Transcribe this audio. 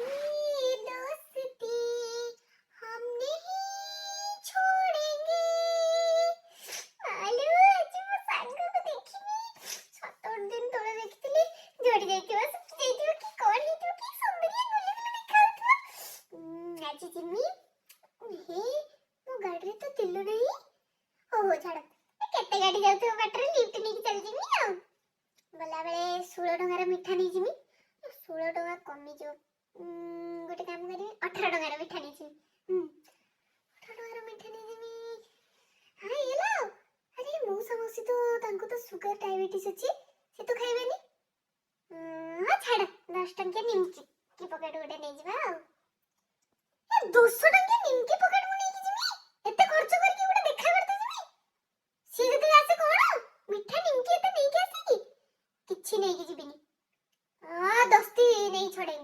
ये दोस्ती हम नहीं छोड़ेंगे। आलू आज मो सांग को देखिनी 7 8 दिन तळे देखितली जोडी ଯାଇଥିବ ସୁଖି ଯାଇଥିବ କି କଣ ହେଇଥିବ କି ସୁନ୍ଦରିଆ ଗୁଲି ଗୁଲି ଦେଖାଉଥିବ। ଆଜି ଜିମି ହେ ମୋ ଗାଡିରେ ତ ତେଲ ନାହିଁ। ଓହୋ ଛାଡ କେତେ ଗାଡି ଯାଉଥିବ ବାଟରେ ଲିଫ୍ଟ ନେଇକି ଚାଲି ଯିମି ଆଉ ଗଲା ବେଳେ 16 ଟଙ୍କାର ମିଠା ନେଇ ଯିମି। 16 ଟଙ୍କା କମିଯିବ। ଗୋଟେ କାମ କରିବି 18 ଟଙ୍କାର ମିଠା ନେଇ ଯିମି। 18 ଟଙ୍କାର ମିଠା ନେଇ ଯିମି। ହଁ ହେଲା। ଆରେ ମଉସା ମଉସୀ ତ ତାଙ୍କୁ ତ ସୁଗାର ଡାଇବେଟିସ୍ ଅଛି ସେ ତ ଖାଇବେନି। ହଁ ଛାଡ 10 ଟଙ୍କିଆ ନିମକି କି ପକେଟ ଗୋଟେ ନେଇ ଯିବା ଆଉ। ଏ 200 ଟଙ୍କିଆ ନିମକି ପକେଟ ମୁଁ ନେଇକି ଯିମି। ଏତେ ଖର୍ଚ୍ଚ କରିକି ଗୋଟେ ଦେଖା କରତେ ଯିମି। ସିଏ ଯଦି ଆସେ କଣ ମିଠା ନିମକି ଏତେ ନେଇକି ଆସେ କି କିଛି ନେଇକି ଯିବିନି। ଦସ୍ତି ନେଇ ଛଡେंगे।